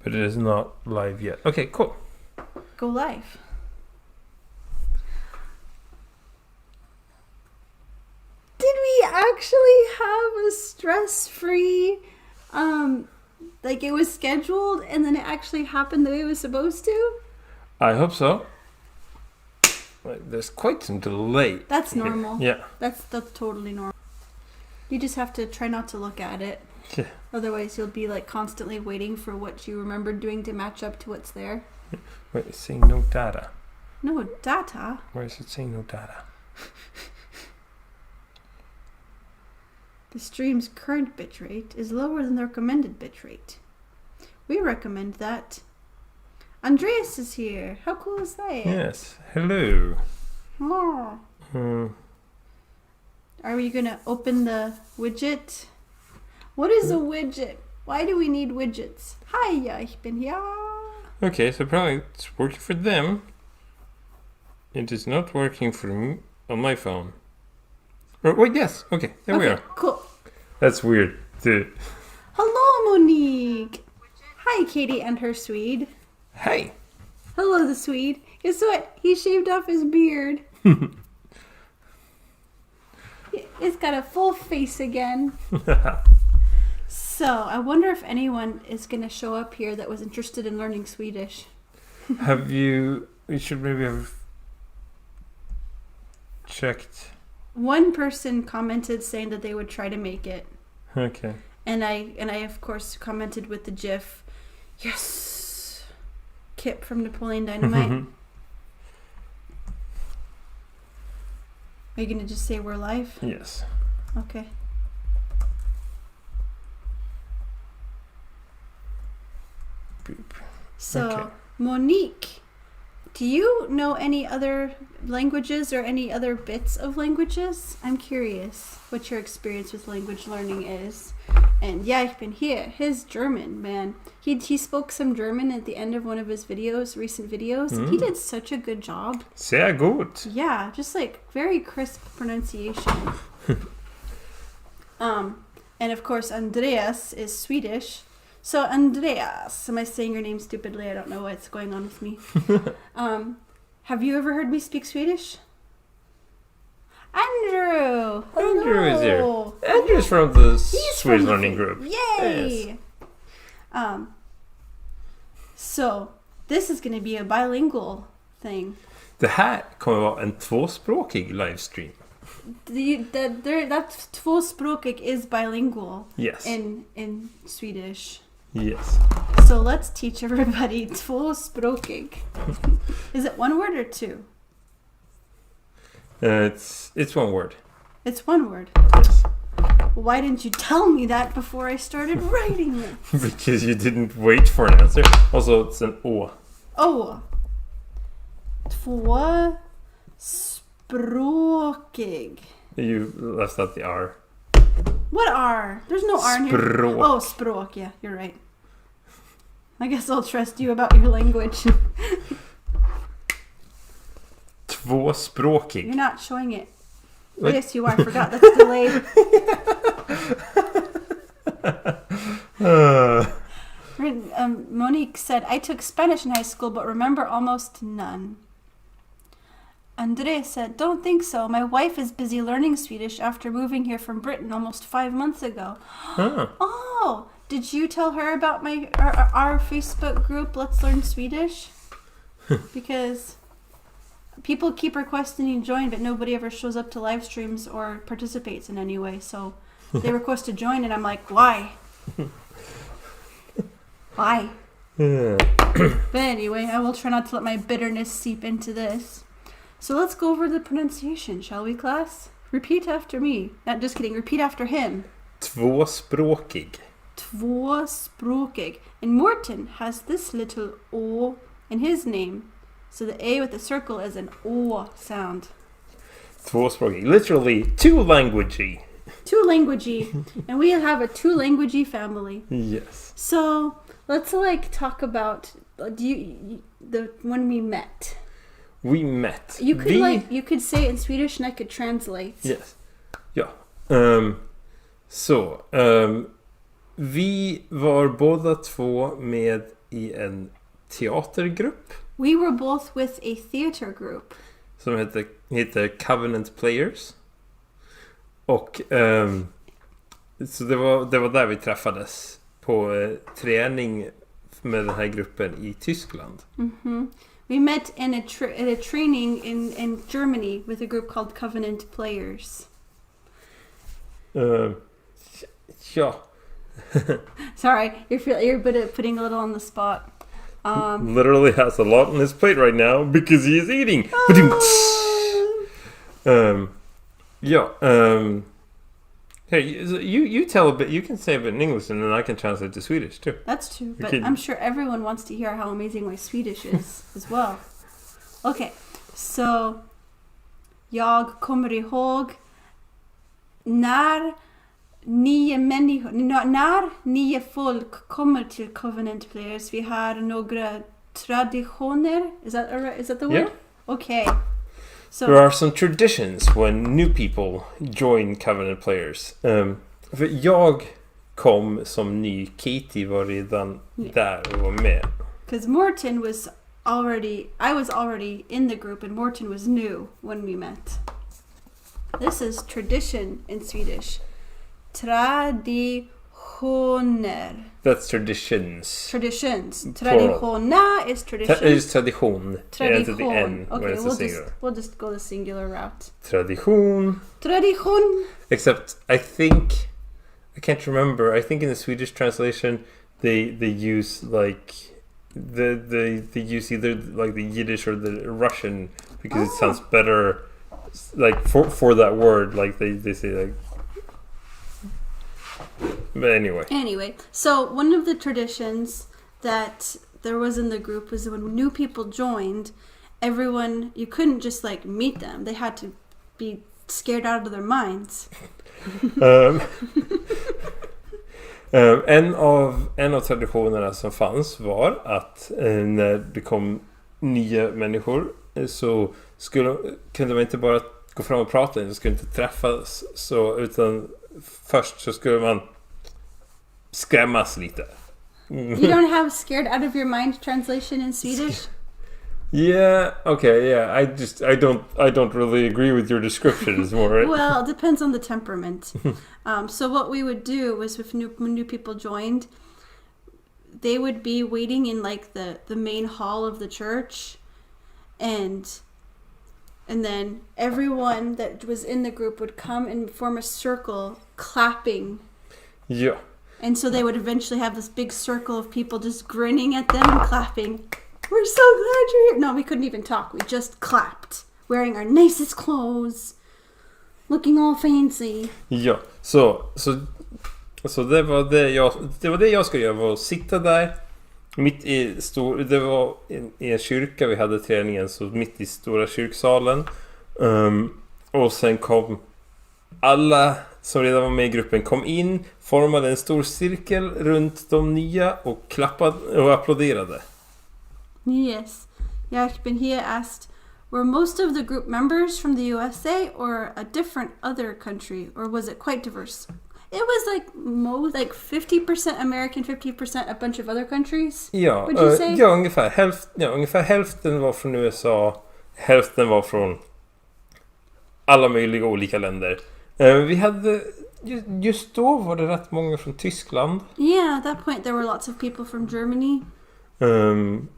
But it is not live yet. Okay, cool. Go live. Did we actually have a stress-free, like it was scheduled and then it actually happened the way it was supposed to? I hope so. There's quite some delay. That's here. normal. Yeah. That's totally normal. You just have to try not to look at it. Yeah. Otherwise you'll be like constantly waiting for what you remembered doing to match up to what's there. Wait, it's saying no data. No data? Why is it saying no data? The stream's current bitrate is lower than the recommended bitrate. We recommend that. Andreas is here. How cool is that? Yes. Hello. Oh. Are we gonna open the widget? What is a widget? Why do we need widgets? Hi, ich bin hier. Okay, so apparently it's working for them. It is not working for me on my phone. Oh, wait, yes. Okay, there we are. Cool. That's weird. Dude. Hello, Monique. Hi, Katie and her Swede. Hey. Hello, the Swede. Guess what? He shaved off his beard. It's got a full face again. So, I wonder if anyone is going to show up here that was interested in learning Swedish. We should maybe have checked. One person commented saying that they would try to make it. Okay. And I of course commented with the GIF, yes, Kip from Napoleon Dynamite. Are you going to just say we're live? Yes. Okay. Boop. So, Okay. Monique, do you know any other languages or any other bits of languages? I'm curious what your experience with language learning is. And yeah, ich bin hier. His German, man. He spoke some German at the end of one of his videos, recent videos. He did such a good job. Sehr gut. Yeah, just like very crisp pronunciation. And of course, Andreas is Swedish. So Andreas, am I saying your name stupidly? I don't know what's going on with me. Have you ever heard me speak Swedish? Andrew! Hello. Andrew is here. Andrew's from the Swedish from learning group. Yay! Yes. So, this is going to be a bilingual thing. Det här kommer vara en tvåspråkig livestream. That tvåspråkig is bilingual Yes. in Swedish. Yes. So let's teach everybody tvåspråkig. Is it one word or two? It's one word. It's one word. Yes. Why didn't you tell me that before I started writing it? Because you didn't wait for an answer. Also, it's an å. Oh. Tvåspråkig. You left out the R. What R? There's no R in here. Språk. Oh, språk. Yeah, you're right. I guess I'll trust you about your language. Tvåspråkig. You're not showing it. What? Yes, you are. I forgot. That's delayed. Monique said, I took Spanish in high school, but remember almost none. Andre said, don't think so. My wife is busy learning Swedish after moving here from Britain almost 5 months ago. Huh. Oh, did you tell her about our Facebook group, Let's Learn Swedish? Because people keep requesting you join, but nobody ever shows up to live streams or participates in any way. So they request to join, and I'm like, why? Why? Yeah. But anyway, I will try not to let my bitterness seep into this. So let's go over the pronunciation, shall we, class? Repeat after me. Not just kidding, repeat after him. Tvåspråkig. Tvåspråkig. And Morten has this little O in his name. So the A with the circle is an O sound. Tvåspråkig. Literally two-languagey. Two-languagey. And we have a two-languagey family. Yes. So let's talk about when we met. We met. You could you could say it in Swedish and I could translate. Yes. Ja. Vi var båda två med i en teatergrupp. We were both with a theater group. Som heter Covenant Players. Och så det var där vi träffades på träning med den här gruppen i Tyskland. Mm-hmm. We met in a training in Germany with a group called Covenant Players. Ja. Sorry, you're good at putting a little on the spot. Literally has a lot on his plate right now because he is eating. Hey, you tell a bit. You can say a bit in English, and then I can translate to Swedish too. That's true, but Okay. I'm sure everyone wants to hear how amazing my Swedish is as well. Okay, so jag kommer ihåg när nio folk kommer till Covenant Players. Vi har några traditioner. Is that the word? Yeah. Okay. So There are some traditions when new people join Covenant Players. För jag kom som ny. Katie var redan där och var med. because Morton was I was already in the group and Morton was new when we met. This is tradition in Swedish. Traditioner. That's traditions. Traditions. Plural. Traditiona is tradition. Is tradition. Tradition. The N when Okay, it's a singular. we'll just go the singular route. Tradition. Tradition. Except I can't remember. I think in the Swedish translation they use like they use either like the Yiddish or the Russian because it sounds better like for that word, like they say like. But anyway, so one of the traditions that there was in the group was when new people joined, everyone, you couldn't just like meet them. They had to be scared out of their minds. En av traditionerna som fanns var att när det kom nya människor så kunde man inte bara gå fram och prata, man skulle inte träffas så, utan först så skulle man skrämmas lite. You don't have scared out of your mind translation in Swedish? Yeah, okay, yeah. I don't really agree with your description. It's more right. Well, it depends on the temperament. So what we would do was if new people joined, they would be waiting in like the main hall of the church, and then everyone that was in the group would come and form a circle clapping. Yeah. And so they would eventually have this big circle of people just grinning at them and clapping. We're so glad you're here. No, we couldn't even talk. We just clapped. Wearing our nicest clothes. Looking all fancy. Ja, så det var det jag skulle göra, var att sitta där mitt i det var i en kyrka vi hade träningen, så mitt i stora kyrksalen. Och sen kom alla som redan var med i gruppen kom in, formade en stor cirkel runt de nya och klappade och applåderade. Yes. Yakbin here asked, were most of the group members from the USA or a different other country, or was it quite diverse? It was like 50% American, 50% a bunch of other countries. Ja, would you say? ja, ungefär hälften var från USA, hälften var från alla möjliga olika länder. Vi hade just då var det rätt många från Tyskland. Yeah, at that point there were lots of people from Germany.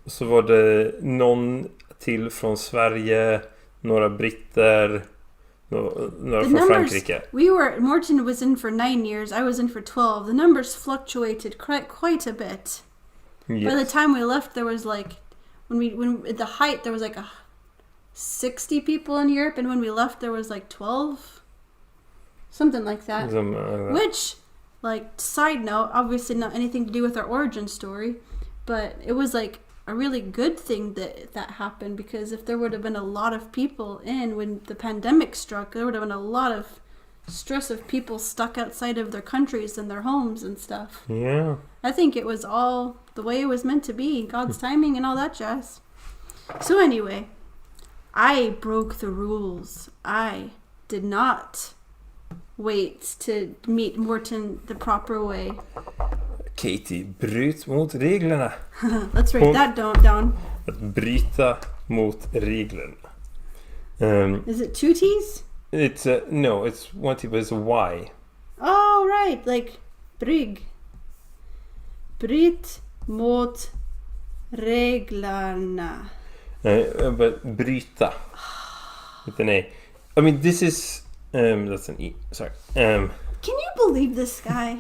Så var det någon till från Sverige, några britter, några från Frankrike. Morton was in for 9 years, I was in for 12. The numbers fluctuated quite a bit. Yes. By the time we left, there was like, when at the height there was like 60 people in Europe, and when we left there was like 12. Something like that. Which, like, side note, obviously not anything to do with our origin story, but it was like a really good thing that happened, because if there would have been a lot of people in when the pandemic struck, there would have been a lot of stress of people stuck outside of their countries and their homes and stuff. Yeah. I think it was all the way it was meant to be, God's timing and all that jazz. So anyway, I broke the rules. I did not wait to meet Morton the proper way. Katie bryt mot reglerna. Let's write that down. Att bryta mot reglerna. Is it 2 T's? It's no, it's 1 T, but it's a Y. Oh, right. Like brygg. Bryt mot reglerna. But bryta. With an A. I mean, this is... that's an E. Sorry. Can you believe this guy?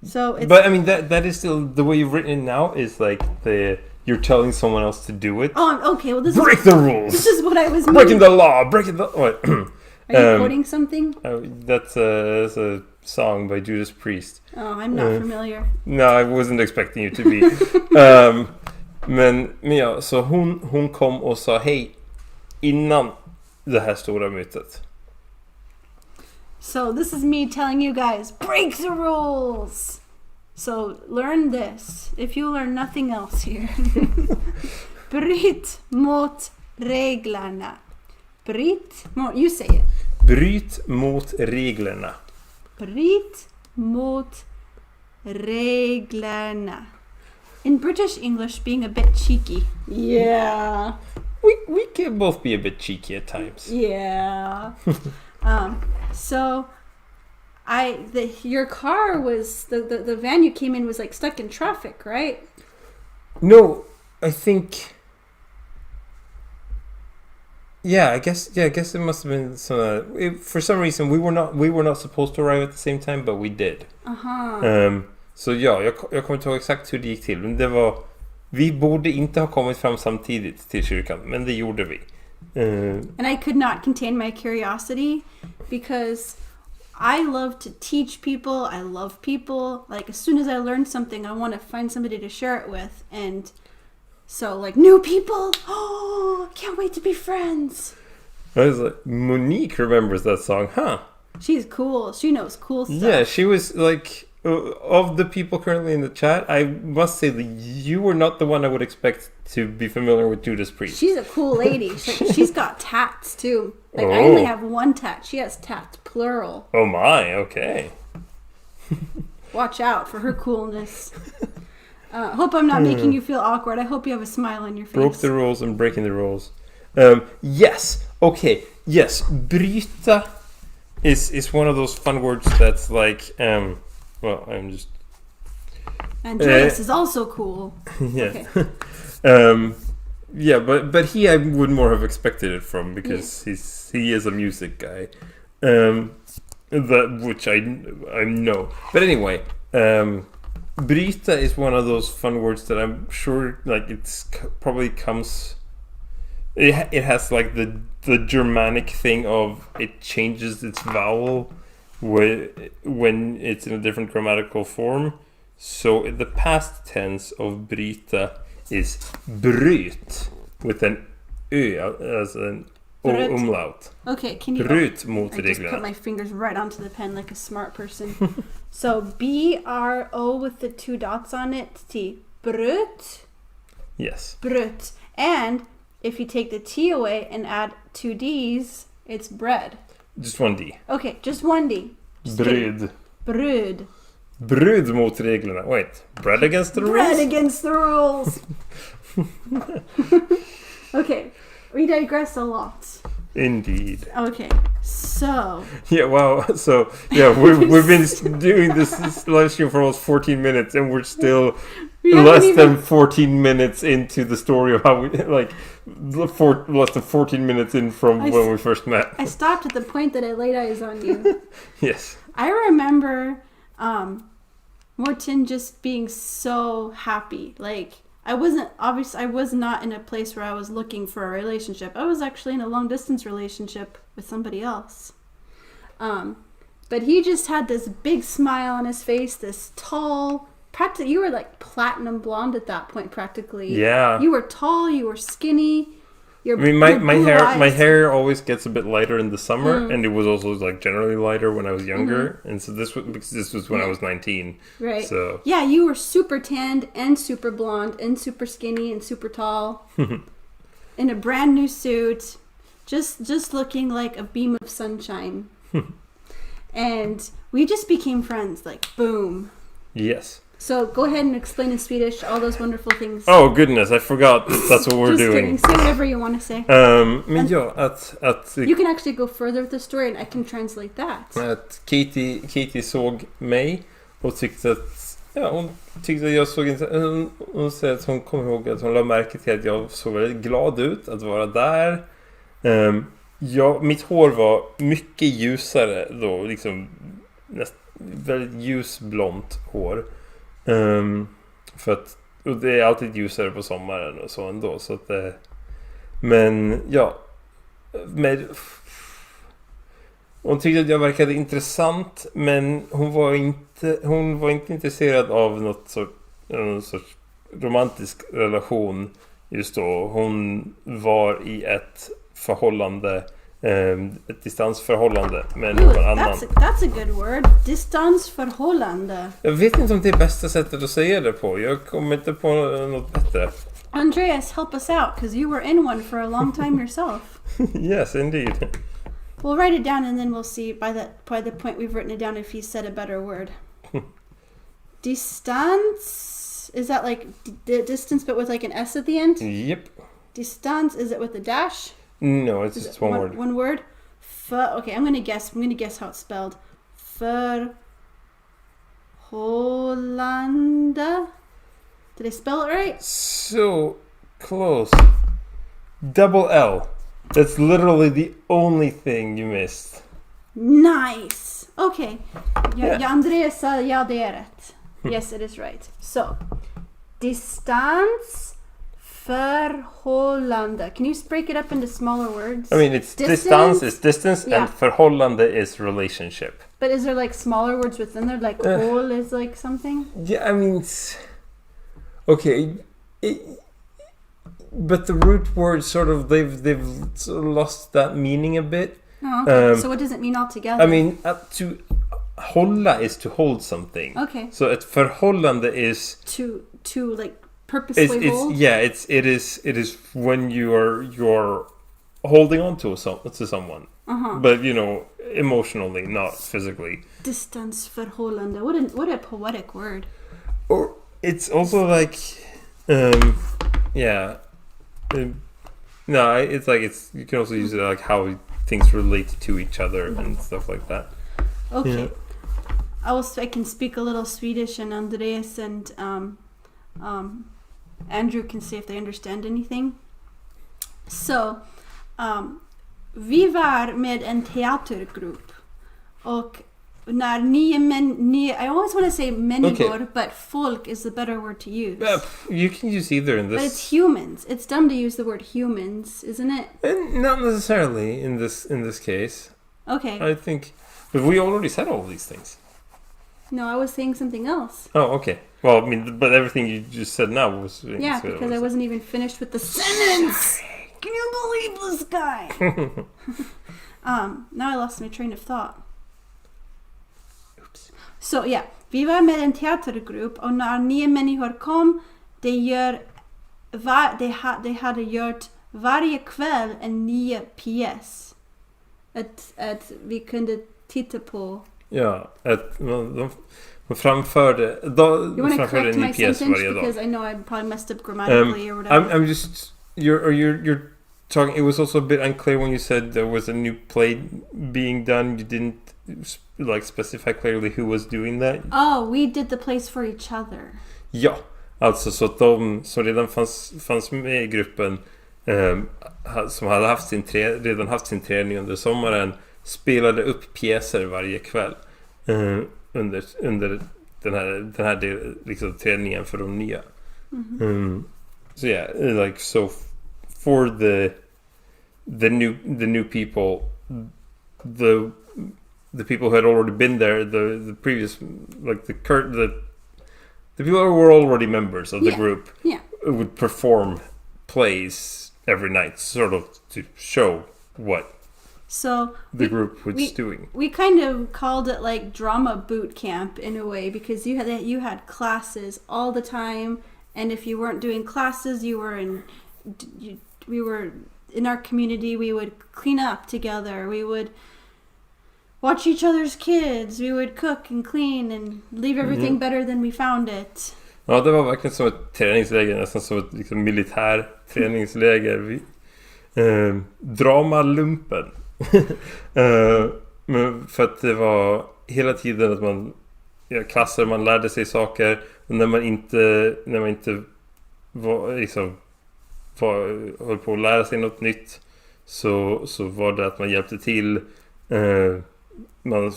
So it's... But I mean, that is still... The way you've written it now is like you're telling someone else to do it. Oh, okay. Well, break the rules. This is what I was breaking the law. Breaking the... What? Are you quoting something? That's a song by Judas Priest. Oh, I'm not familiar. No, I wasn't expecting you to be. Men ja, så hon kom och sa hej innan det här stora mötet. So this is me telling you guys, break the rules. So learn this. If you learn nothing else here. Bryt mot reglerna. You say it. Bryt mot reglerna. Bryt mot reglerna. In British English, being a bit cheeky. Yeah. We can both be a bit cheeky at times. Yeah. So your car was the van you came in was like stuck in traffic, right? No, I think. I guess it must have been some. For some reason, we were not supposed to arrive at the same time, but we did. Så jag kommer inte ihåg exakt hur det gick till. Men det var... Vi borde inte ha kommit fram samtidigt till kyrkan, men det gjorde vi. And I could not contain my curiosity because I love to teach people. I love people. Like, as soon as I learn something, I want to find somebody to share it with. And so, like, new people. Oh, can't wait to be friends. I was like, Monique remembers that song, huh? She's cool. She knows cool stuff. Yeah, she was like... Of the people currently in the chat, I must say that you were not the one I would expect to be familiar with Judas Priest. She's a cool lady. She's got tats too. Like, I only have one tat. She has tats, plural. Oh my, okay. Watch out for her coolness. Hope I'm not making you feel awkward. I hope you have a smile on your face. Broke the rules and breaking the rules. Yes, okay, yes. Bryta is one of those fun words that's like... Well, I'm just... Andreas is also cool. Yeah. Okay. Yeah, but he I would more have expected it from because he is a music guy. Which I know. But anyway, bryta is one of those fun words that I'm sure like it's probably comes... It has like the Germanic thing of it changes its vowel when it's in a different grammatical form. So the past tense of bryta is bryt with an ö as an umlaut. Okay, can you... Bryt mot reglerna. I just put my fingers right onto the pen like a smart person. So BRO with the 2 dots on it. T. Bröt. Yes. Bröt. And if you take the T away and add 2 D's, it's bread. Just 1 D. Okay, just 1 D. Bröd. Bröd. Bröd mot reglerna. Wait, bread against the rules? Bread against the rules. Okay, we digress a lot. Indeed. Okay, so... Yeah, wow. So, yeah, we've been doing this live stream for almost 14 minutes and we're still less than 14 minutes into the story of how we, like, less than 14 minutes in from when we first met. I stopped at the point that I laid eyes on you. Yes. I remember Morten just being so happy. Like, I was not in a place where I was looking for a relationship. I was actually in a long distance relationship with somebody else. But he just had this big smile on his face, this tall, you were like platinum blonde at that point practically. Yeah. You were tall, you were skinny. My hair always gets a bit lighter in the summer, and it was also like generally lighter when I was younger, and so this was when I was 19. Right. So yeah, you were super tanned and super blonde and super skinny and super tall, in a brand new suit, just looking like a beam of sunshine. and we just became friends, like boom. Yes. So go ahead and explain in Swedish all those wonderful things. Oh goodness, I forgot that's what we're Just doing. kidding. Say whatever you want to say. Men ja, att You can actually go further with the story and I can translate that. Att Katie såg mig och tyckte att jag såg hon säger att hon kommer ihåg att hon la märke till att jag såg väldigt glad ut att vara där. Mitt hår var mycket ljusare då, liksom väldigt ljusblont hår. För att och det är alltid ljusare på sommaren och så ändå så att men ja med hon tyckte att jag verkade intressant men hon var inte intresserad av någon sorts romantisk relation just då. Hon var i ett förhållande ett distansförhållande med någon annan. That's a good word. Distansförhållande. Jag vet inte om det är bästa sättet att säga det på. Jag kommer inte på något bättre. Andreas, help us out because you were in one for a long time yourself. Yes, indeed. We'll write it down and then we'll see by the point we've written it down if he said a better word. Distance, is that like distance but with like an S at the end? Yep. Distance, is it with a dash? No, it's just one word. One word? Okay, I'm gonna guess how it's spelled. Förhållande. Did I spell it right? So close. Double L. That's literally the only thing you missed. Nice. Okay. Yeah. Andreas sa ja, det är rätt. Yes, it is right. So, distans förhållande. Can you break it up into smaller words? I mean, it's distance is distance and förhållande is relationship. But is there like smaller words within there? Like hål is like something? Yeah, I mean, okay. But the root word sort of they've sort of lost that meaning a bit. Oh, okay. So what does it mean altogether? I mean, to hålla is to hold something. Okay. So ett förhållande is to like purposely hold. Yeah, it is when you're holding on to someone. But you know, emotionally, not physically. Distansförhållande. What a poetic word. Or it's also like no, it's like you can also use it like how things relate to each other and stuff like that. Okay. Yeah. I can speak a little Swedish, and Andreas and Andrew can see if they understand anything. So, vi var med en teatergrupp och när I always want to say människor, but folk is the better word to use. You can use either in this. But it's humans. It's dumb to use the word humans, isn't it? Not necessarily in this case. Okay. I think, but we already said all these things. No, I was saying something else. Oh, okay. Well, I mean, but everything you just said now was... because I wasn't even finished with the sentence. Can you believe this guy? Now I lost my train of thought. Oops. Så ja, vi var med en teatergrupp och när 9 människor kom, de hade gjort varje kväll en ny pjäs. Att vi kunde titta på. Ja, de framförde en ny pjäs varje dag. Because I know I probably messed up grammatically or whatever. I'm just you're talking. It was also a bit unclear when you said there was a new play being done. You didn't like specify clearly who was doing that. Oh, we did the plays for each other. Ja, alltså så att de som redan fanns med i gruppen som hade redan haft sin träning under sommaren spelade upp pjäser varje kväll under den här liksom träningen för de nya. So yeah, like so for the new people, the people who had already been there, the previous like the people who were already members of the group would perform plays every night, sort of to show what the group was doing. We kind of called it like drama boot camp in a way, because you had classes all the time, and if you weren't doing classes, we were in our community. We would clean up together. We would watch each other's kids. We would cook and clean and leave everything better than we found it. Ja, det var verkligen som ett träningsläger, nästan som ett liksom, militär träningsläger. Dramalumpen. Men för att det var hela tiden att man klasser, man lärde sig saker, och när man inte var liksom höll på att lära sig något nytt, så var det att man hjälpte till. Man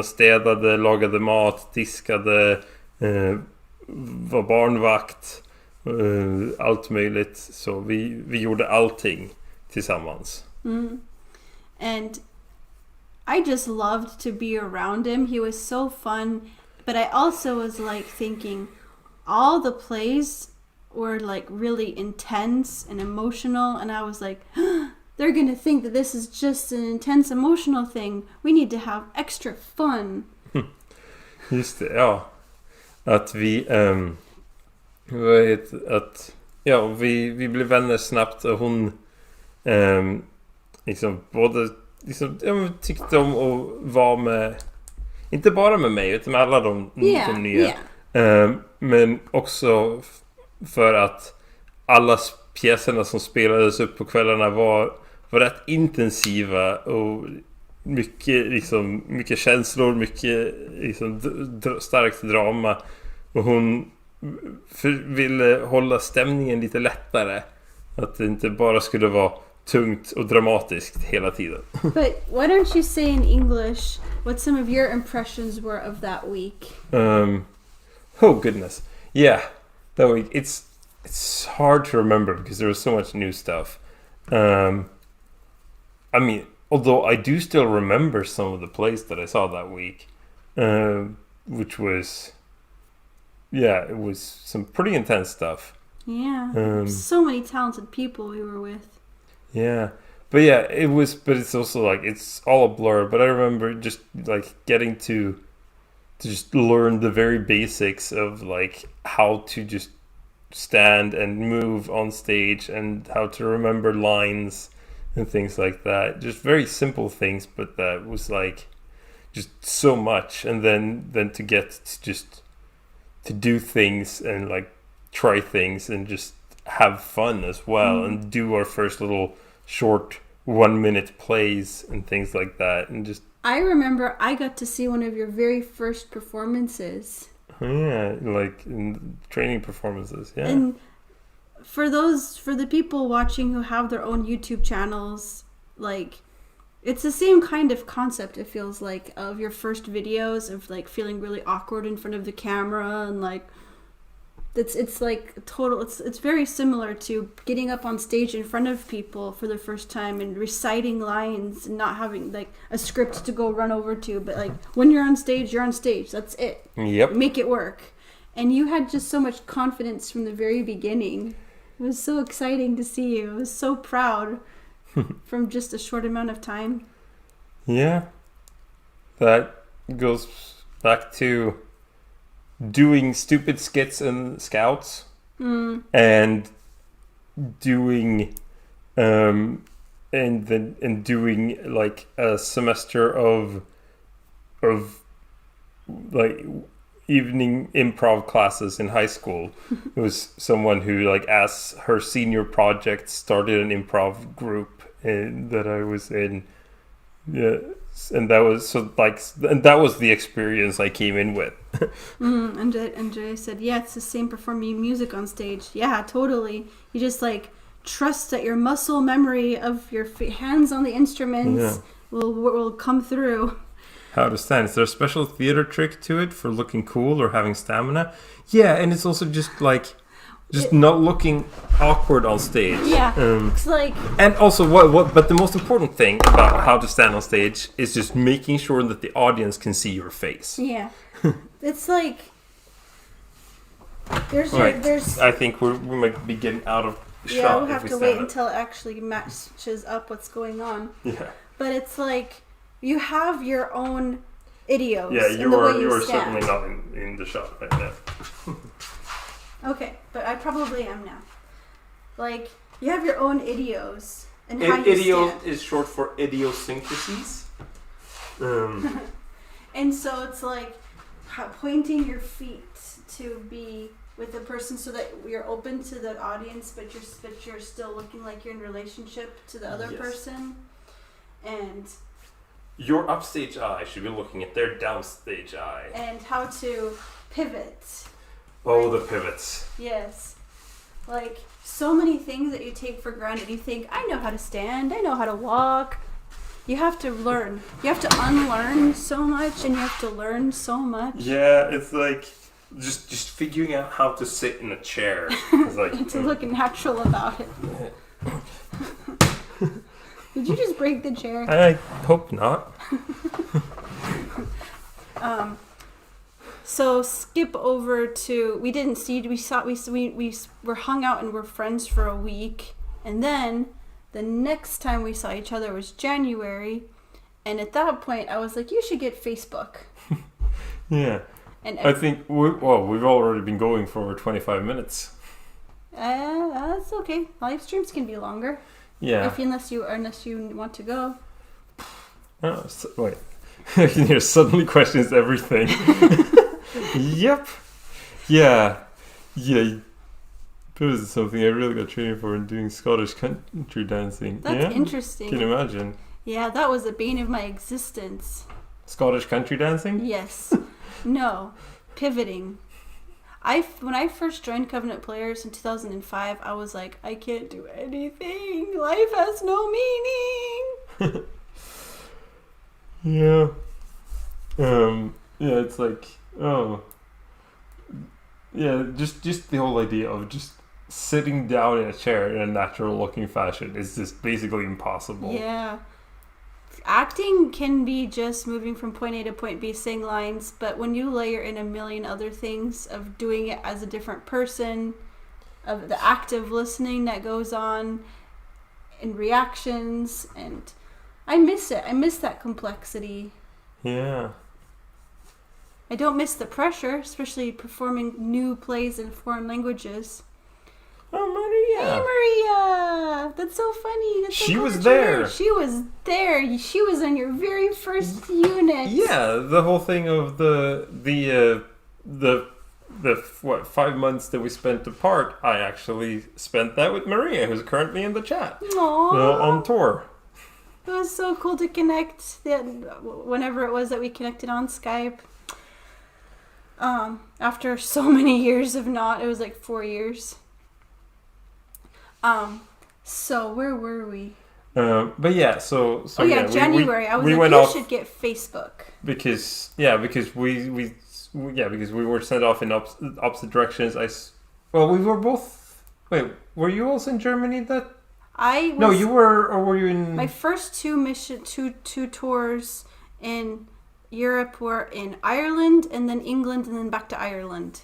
städade, lagade mat, diskade, var barnvakt, allt möjligt. Så vi gjorde allting tillsammans. And I just loved to be around him. He was so fun. But I also was like thinking all the plays were like really intense and emotional, and I was like, they're gonna think that this is just an intense emotional thing. We need to have extra fun. Just det, ja. Att vi vi blev vänner snabbt, och hon liksom både liksom, tyckte om att vara med, inte bara med mig utan med alla de nya. Men också för att alla pjäserna som spelades upp på kvällarna var rätt intensiva, och mycket känslor, mycket liksom starkt drama, och hon ville hålla stämningen lite lättare, att det inte bara skulle vara tungt och dramatiskt hela tiden. But why don't you say in English what some of your impressions were of that week? Oh goodness, yeah, that week. It's hard to remember because there was so much new stuff. I mean, although I do still remember some of the plays that I saw that week, which was, it was some pretty intense stuff. Yeah, so many talented people we were with. Yeah, but it's also like, it's all a blur, but I remember just like getting to just learn the very basics of like how to just stand and move on stage, and how to remember lines and things like that. Just very simple things, but that was like just so much. And then to get to just to do things and like try things and just have fun as well, and do our first little short 1-minute plays and things like that. And just, I remember I got to see one of your very first performances. Yeah, like in training performances. Yeah. And for the people watching who have their own YouTube channels, like, it's the same kind of concept, it feels like, of your first videos, of like feeling really awkward in front of the camera, and like it's like total, it's very similar to getting up on stage in front of people for the first time and reciting lines and not having like a script to go run over to, but like when you're on stage, that's it. Yep. Make it work. And you had just so much confidence from the very beginning. It was so exciting to see you. I was so proud from just a short amount of time. Yeah. That goes back to doing stupid skits and scouts, and doing and doing like a semester of like evening improv classes in high school. It was someone who, like, as her senior project, started an improv group that I was in. Yeah, and that was the experience I came in with. Andrea said, yeah, it's the same performing music on stage. Yeah, totally. You just like trust that your muscle memory of your hands on the instruments will come through. How to stand. Is there a special theater trick to it for looking cool or having stamina? Yeah, and it's also just like not looking awkward on stage. Yeah, it's like... And also, but the most important thing about how to stand on stage is just making sure that the audience can see your face. Yeah. It's like... There's... I think we might be getting out of shot. Yeah, we'll have to wait until it actually matches up what's going on. Yeah. But it's like, you have your own idios. Yeah, you are certainly not in the shot right now. Okay, but I probably am now. Like, you have your own idios. And how you Idios stand. is short for idiosyncrasies. And so it's like pointing your feet to be with the person so that you're open to the audience, but you're still looking like you're in relationship to the other person. And your upstage eye should be looking at their downstage eye. And how to pivot. Oh, the pivots. Yes. Like, so many things that you take for granted. You think, I know how to stand, I know how to walk. You have to learn. You have to unlearn so much, and you have to learn so much. Yeah, it's like just figuring out how to sit in a chair. It's like to look natural about it. Did you just break the chair? I hope not. So skip over to, we didn't see, we were hung out and were friends for a week, and then the next time we saw each other was January, and at that point I was like, you should get Facebook. Yeah. And I think we've already been going for over 25 minutes. That's okay. Live streams can be longer. Yeah. Unless you want to go. Oh, wait. I can hear suddenly questions everything. Yep. Yeah. This is something I really got training for in doing Scottish country dancing. That's interesting. Can you imagine? Yeah, that was the bane of my existence. Scottish country dancing? Yes. No. Pivoting. When I first joined Covenant Players in 2005, I was like, I can't do anything. Life has no meaning. Yeah. Yeah, it's like, yeah, just the whole idea of just sitting down in a chair in a natural looking fashion is just basically impossible. Yeah. Acting can be just moving from point A to point B, saying lines, but when you layer in a million other things of doing it as a different person, of the active listening that goes on, and reactions, and I miss it. I miss that complexity. Yeah. I don't miss the pressure, especially performing new plays in foreign languages. Oh, Maria! Hey, Maria! That's so funny. That's so she was that there. She was there. She was on your very first unit. Yeah, the whole thing of the 5 months that we spent apart, I actually spent that with Maria, who's currently in the chat. Aww. On tour. It was so cool to connect. Whenever it was that we connected on Skype. After so many years of not, it was like 4 years. So where were we? But yeah, so January. I was we like, went you off should get Facebook. because we were sent off in opposite directions. We were both. Wait, were you also in Germany that? No, you were, or were you in? My first two tours in Europe were in Ireland, and then England, and then back to Ireland.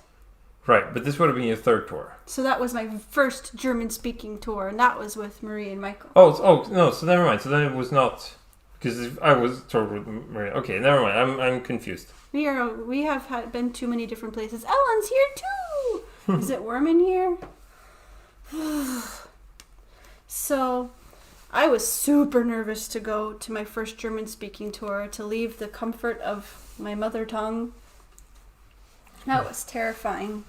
Right, but this would have been your third tour. So that was my first German-speaking tour, and that was with Marie and Michael. Oh, no, so never mind. So then it was not, because I was toured with Maria. Okay, never mind. I'm confused. We have been too many different places. Ellen's here too! Is it warm in here? So, I was super nervous to go to my first German-speaking tour, to leave the comfort of my mother tongue. That was terrifying.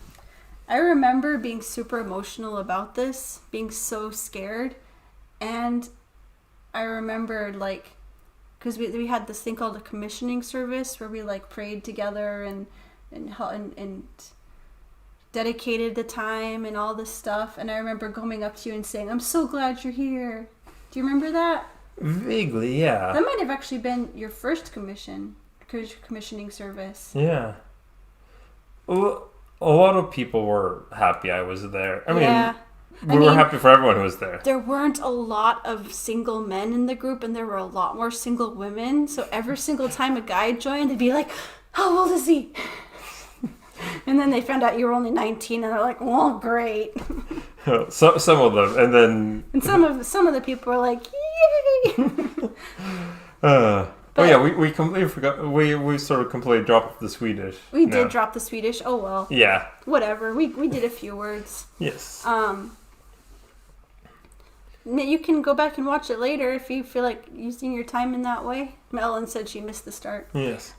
I remember being super emotional about this, being so scared, and I remembered, like, because we had this thing called a commissioning service where we, like, prayed together and dedicated the time and all this stuff, and I remember going up to you and saying, I'm so glad you're here. Do you remember that? Vaguely, yeah. That might have actually been your first commissioning service. Yeah. Well, a lot of people were happy I was there. I mean, we were happy for everyone who was there. There weren't a lot of single men in the group, and there were a lot more single women. So every single time a guy joined, they'd be like, how old is he? And then they found out you were only 19, and they're like, well, great. So, some of them, and then... And some of the people were like, yay! We completely forgot. We sort of completely dropped the Swedish. We did drop the Swedish. Oh well. Yeah. Whatever. We did a few words. Yes. you can go back and watch it later if you feel like using your time in that way. Ellen said she missed the start. Yes.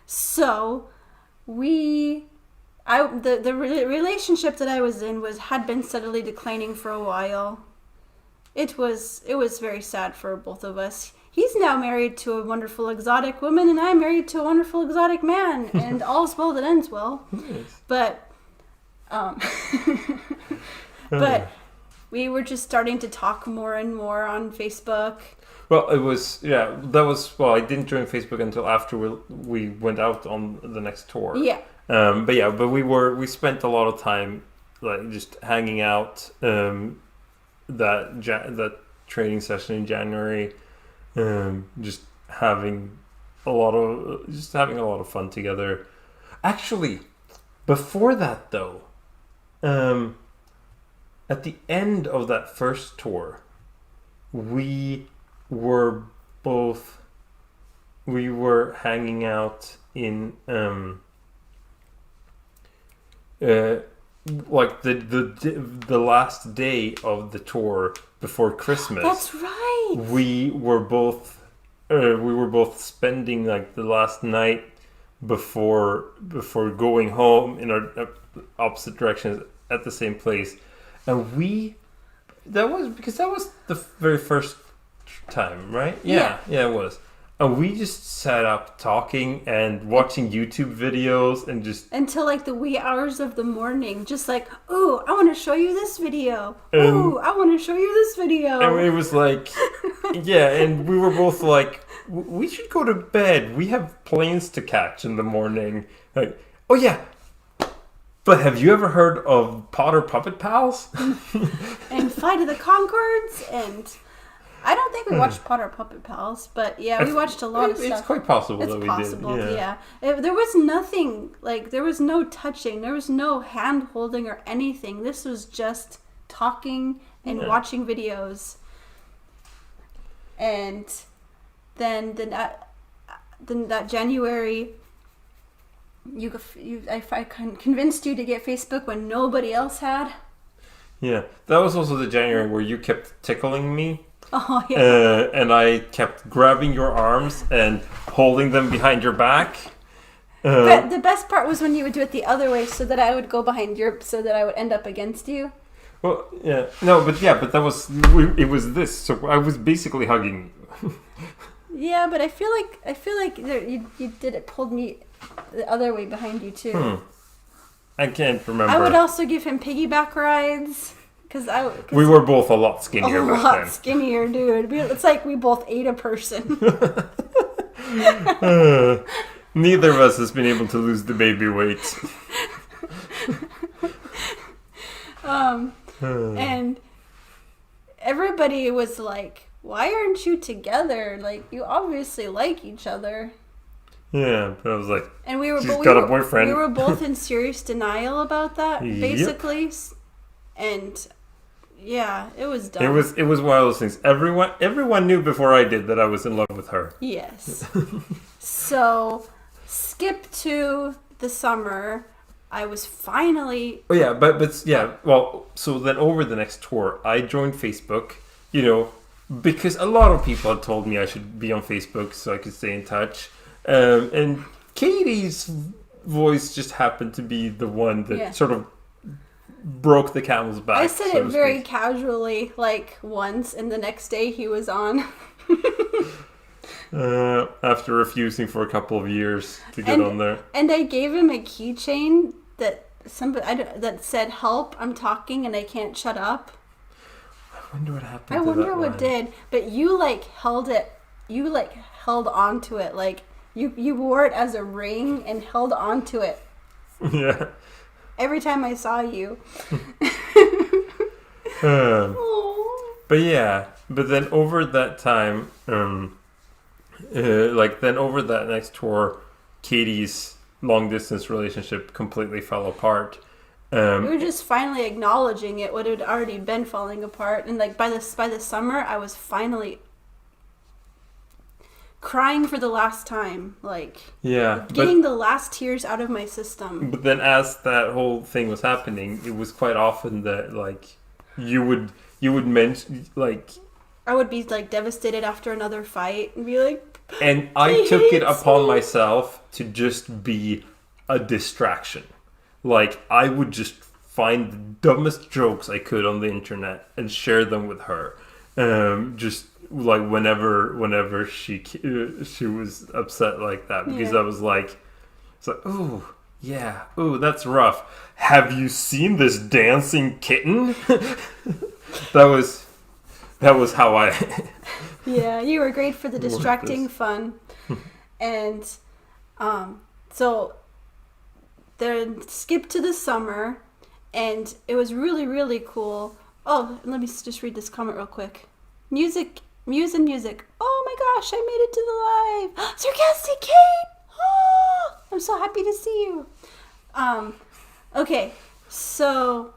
So the relationship that I was in had been steadily declining for a while. It was very sad for both of us. He's now married to a wonderful exotic woman, and I'm married to a wonderful exotic man, and all's well that ends well. Yes. But, but we were just starting to talk more and more on Facebook. Well, it was, I didn't join Facebook until after we went out on the next tour. Yeah. But we spent a lot of time like just hanging out. That training session in January, just having a lot of fun together. Actually, before that though, at the end of that first tour, we were hanging out in like the last day of the tour before Christmas. That's right. We were both spending like the last night before going home in our opposite directions at the same place, and that was the very first time, right? Yeah, it was. And we just sat up talking and watching YouTube videos and just... Until like the wee hours of the morning. Just like, ooh, I want to show you this video. Ooh, I want to show you this video. And it was like... yeah, and we were both like, we should go to bed. We have planes to catch in the morning. Like, oh yeah. But have you ever heard of Potter Puppet Pals? And Flight of the Conchords and... I don't think we watched Potter Puppet Pals, but yeah, we watched a lot of stuff. It's quite possible that we did. Yeah. There was nothing, like, there was no touching, there was no hand holding or anything. This was just talking and watching videos. And then that January, I convinced you to get Facebook when nobody else had. Yeah, that was also the January where you kept tickling me. Oh, yeah. And I kept grabbing your arms and holding them behind your back. But the best part was when you would do it the other way, so that I would go behind so that I would end up against you. Well, yeah, no, but that was it was this. So I was basically hugging you. Yeah, but I feel like you did it, pulled me the other way behind you too. I can't remember. I would also give him piggyback rides. Cause we were both a lot skinnier back then. A lot skinnier, dude. It's like we both ate a person. Neither of us has been able to lose the baby weight. And everybody was like, why aren't you together? Like, you obviously like each other. Yeah, but I was like, and we were she's got a boyfriend. We were both in serious denial about that, basically. Yep. And yeah, it was dumb. It was one of those things. Everyone knew before I did that I was in love with her. Yes. So, skip to the summer. I was finally... Oh yeah, but yeah, well, so then over the next tour, I joined Facebook, because a lot of people had told me I should be on Facebook so I could stay in touch. And Katie's voice just happened to be the one that sort of broke the camel's back. I said it very casually, like once, and the next day he was on. After refusing for a couple of years to get on there. And I gave him a keychain that that said, "Help, I'm talking and I can't shut up." I wonder what happened. I wonder what did. But you held it. You held on to it. Like you wore it as a ring and held on to it. Yeah. Every time I saw you. But then over that time, then over that next tour, Katie's long distance relationship completely fell apart. We were just finally acknowledging it, what had already been falling apart, and by the summer, I was finally crying for the last time, getting the last tears out of my system. But then, as that whole thing was happening, it was quite often that you would mention like. I would be like devastated after another fight and be like. And I took it upon myself to just be a distraction. Like, I would just find the dumbest jokes I could on the internet and share them with her. Just like whenever she was upset like that, because I was like, it's like, oh yeah, oh that's rough. Have you seen this dancing kitten? that was how I. Yeah, you were great for the distracting fun. And so then skip to the summer, and it was really, really cool. Oh, let me just read this comment real quick. Music. Oh my gosh, I made it to the live. Sarcastic Kate! Oh, I'm so happy to see you. Okay, so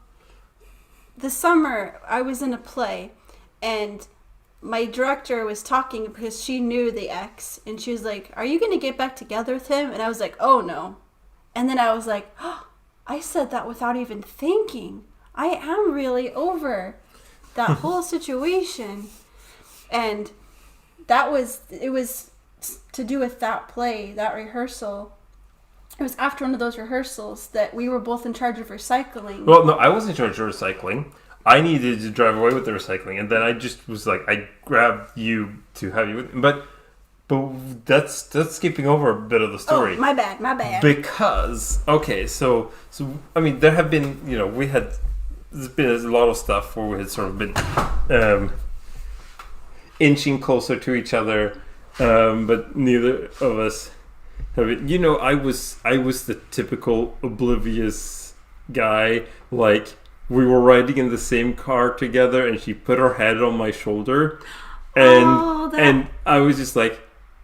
the summer I was in a play, and my director was talking because she knew the ex, and she was like, are you going to get back together with him? And I was like, oh no. And then I was like, oh, I said that without even thinking. I am really over that whole situation. And it was to do with that play, that rehearsal. It was after one of those rehearsals that we were both in charge of recycling. Well, no, I was in charge of recycling. I needed to drive away with the recycling, and then I just was like, I grabbed you to have you with me. But that's skipping over a bit of the story. Oh, my bad. Because, okay, so I mean, there have been, there's been a lot of stuff where we had sort of been inching closer to each other, but neither of us have it. I was the typical oblivious guy, like, we were riding in the same car together, and she put her head on my shoulder, and I was just like,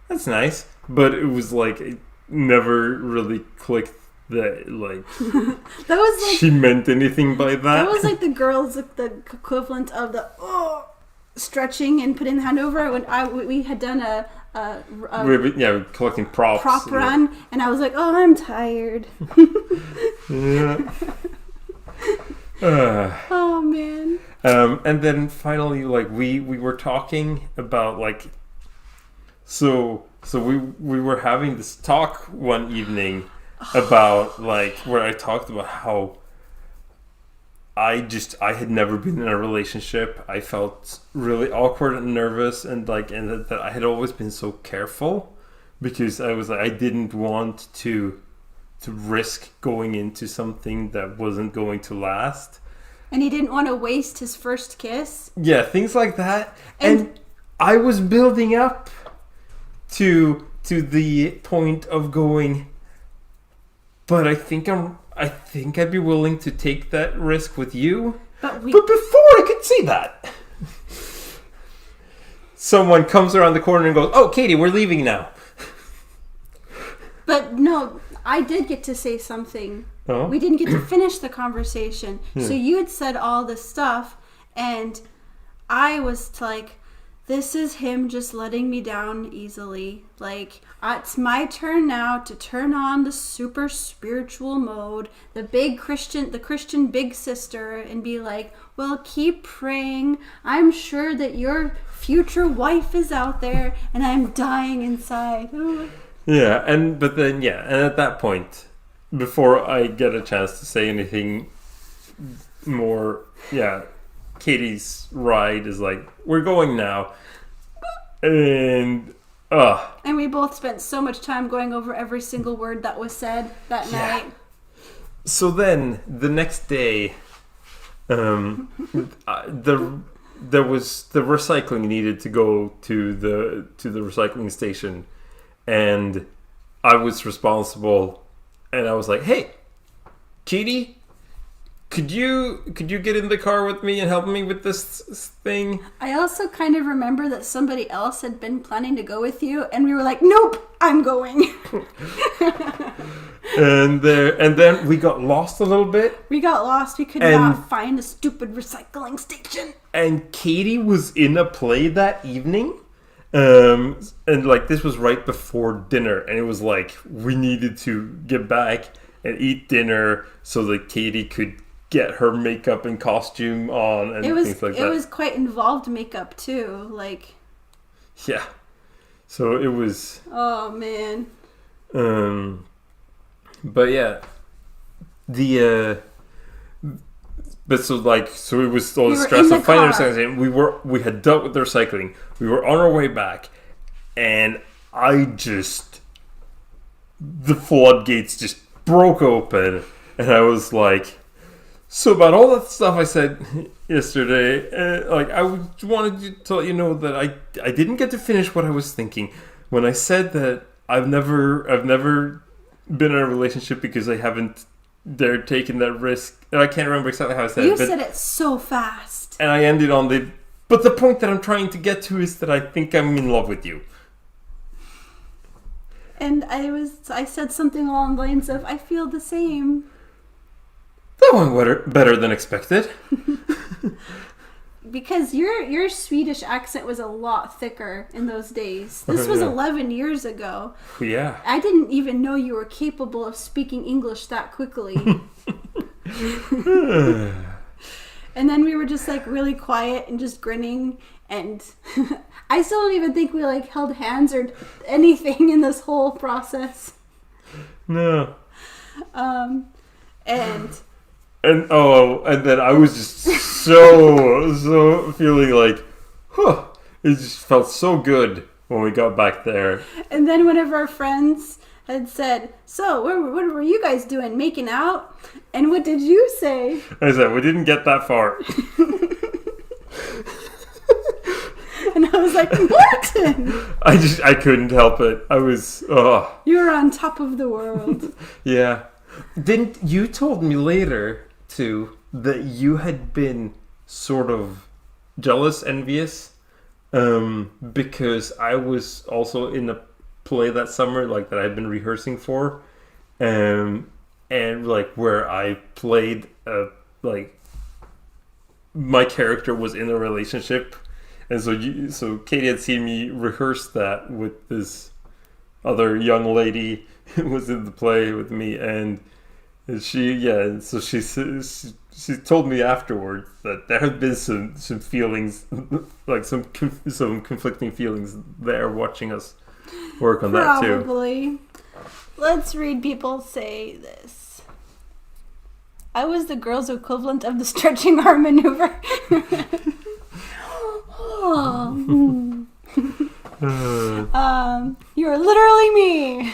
"That's nice," but it was like it never really clicked that like that was like she meant anything by that. That was like the girls, the equivalent of the stretching and putting the hand over. When we had done a collecting props, prop run, and I was like, "Oh, I'm tired." Yeah. Oh man. And then finally, like we were talking about like, so we were having this talk one evening about like where I talked about how I had never been in a relationship. I felt really awkward and nervous, and that I had always been so careful because I was like, I didn't want to risk going into something that wasn't going to last. And he didn't want to waste his first kiss. Yeah, things like that. And I was building up to the point of going, but I think I'd be willing to take that risk with you. But before I could say that, someone comes around the corner and goes, "Oh, Katie, we're leaving now." But no, I did get to say something. Oh? We didn't get to finish the conversation. So you had said all this stuff, and I was like, this is him just letting me down easily. Like, it's my turn now to turn on the super spiritual mode, the Christian big sister, and be like, well, keep praying. I'm sure that your future wife is out there, and I'm dying inside. Yeah, and at that point, before I get a chance to say anything more, Katie's ride is like, we're going now. And we both spent so much time going over every single word that was said that night. So then, the next day, there was the recycling needed to go to the recycling station, and I was responsible. And I was like, "Hey, Katie, could you get in the car with me and help me with this thing?" I also kind of remember that somebody else had been planning to go with you, and we were like, "Nope, I'm going." and then we got lost a little bit. We got lost. We could not find the stupid recycling station. And Katie was in a play that evening. And like this was right before dinner, and it was like we needed to get back and eat dinner so that Katie could get her makeup and costume on and things like that. It was quite involved makeup too, like. Yeah. So it was. Oh man. But yeah, but so it was all the stress of finding ourselves. We had dealt with the recycling. We were on our way back, and the floodgates just broke open, and I was like, so about all that stuff I said yesterday, I wanted to let you know that I didn't get to finish what I was thinking when I said that I've never been in a relationship because I haven't dared taking that risk. And I can't remember exactly how I said it. You said it so fast. And I ended on but the point that I'm trying to get to is that I think I'm in love with you. And I said something along the lines of, I feel the same. That went better than expected. Because your Swedish accent was a lot thicker in those days. This was 11 years ago. Yeah. I didn't even know you were capable of speaking English that quickly. And then we were just like really quiet and just grinning. And I still don't even think we like held hands or anything in this whole process. No. And then I was just so feeling like, it just felt so good when we got back there. And then one of our friends had said, so what were you guys doing, making out? And what did you say? I said, we didn't get that far. And I was like, what? I couldn't help it. I was, You were on top of the world. Yeah. Didn't you told me later too that you had been sort of jealous, envious, because I was also in a play that summer, like that I'd been rehearsing for, and like where I played like my character was in a relationship, and so Katie had seen me rehearse that with this other young lady who was in the play with me, and she told me afterwards that there had been some feelings, like some conflicting feelings there watching us work on that too. Probably. Let's read people say this. I was the girl's equivalent of the stretching arm maneuver. You're literally me.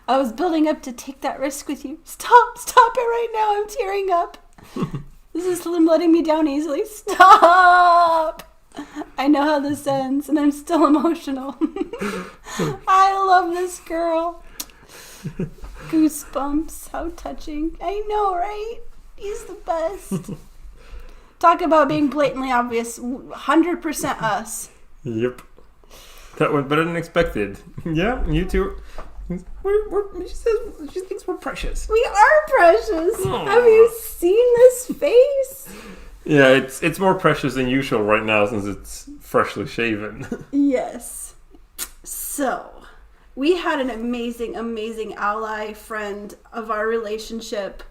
I was building up to take that risk with you. Stop it right now. I'm tearing up. This is letting me down easily. Stop. I know how this ends, and I'm still emotional. I love this girl. Goosebumps. How touching. I know, right? He's the best. Talk about being blatantly obvious. 100% us. Yep. That went better than expected. Yeah, you two. She thinks we're precious. We are precious. Aww. Have you seen this face? Yeah, it's more precious than usual right now since it's freshly shaven. Yes. So, we had an amazing ally friend of our relationship,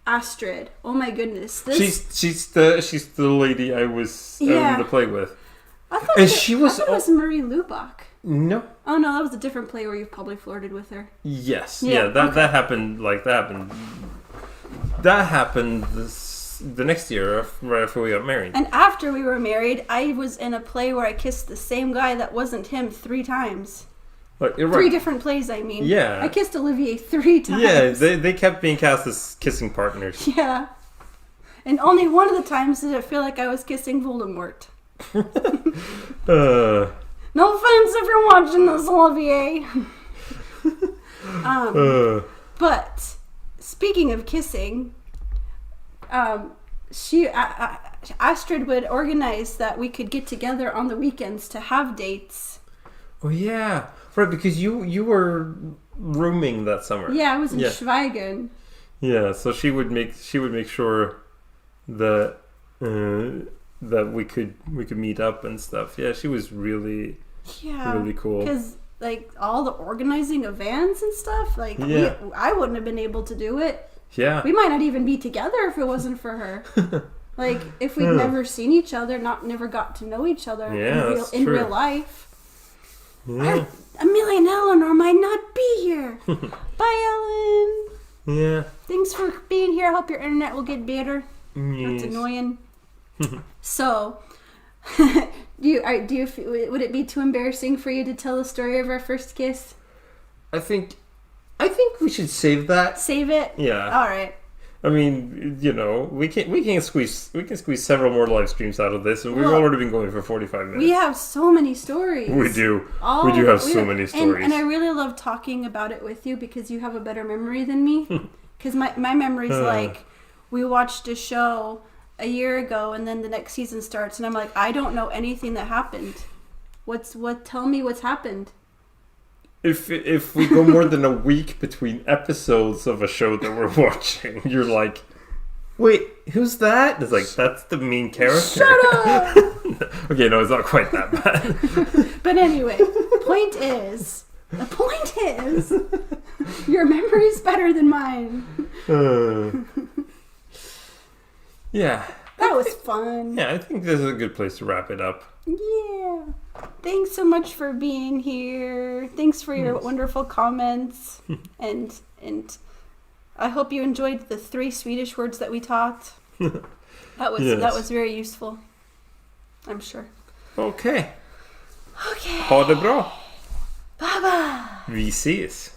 Astrid. Oh my goodness. She's the lady I was in the play with. I thought it was Marie Lubach. No. Oh no, that was a different play where you probably flirted with her. Yes. Yeah, that happened. That happened the next year, right after we got married. And after we were married, I was in a play where I kissed the same guy that wasn't him 3 times. Like, 3 different plays, I mean. Yeah. I kissed Olivier 3 times. Yeah, they kept being cast as kissing partners. Yeah. And only one of the times did it feel like I was kissing Voldemort. No offense if you're watching this, Olivier. But speaking of kissing, Astrid would organize that we could get together on the weekends to have dates. Oh yeah, right, because you were rooming that summer. Yeah, I was in Schweigen. Yeah, so she would make sure that that we could meet up and stuff. Yeah, she was really cool. Because like all the organizing of vans and stuff, like I wouldn't have been able to do it. Yeah. We might not even be together if it wasn't for her. Like, if we'd never seen each other, never got to know each other in real life. Yeah. Amelia and Eleanor might not be here. Bye, Ellen. Yeah. Thanks for being here. I hope your internet will get better. Yes. That's annoying. So, would it be too embarrassing for you to tell the story of our first kiss? I think we should save that. Save it? Yeah. All right. I mean, we can squeeze several more live streams out of this, and we've already been going for 45 minutes. We have so many stories. We do. We do have so many stories. And I really love talking about it with you because you have a better memory than me. Because my memory's like, we watched a show a year ago, and then the next season starts, and I'm like, I don't know anything that happened. Tell me what's happened. If we go more than a week between episodes of a show that we're watching, you're like, wait, who's that? It's like, that's the main character. Shut up! Okay, no, it's not quite that bad. But anyway, the point is, your memory's better than mine. Yeah. That was fun. Yeah, I think this is a good place to wrap it up. Yeah. Thanks so much for being here. Thanks for your wonderful comments. and I hope you enjoyed the 3 Swedish words that we taught. That was very useful. I'm sure. Okay. Okay. Ha det bra. Bye bye. Vi ses.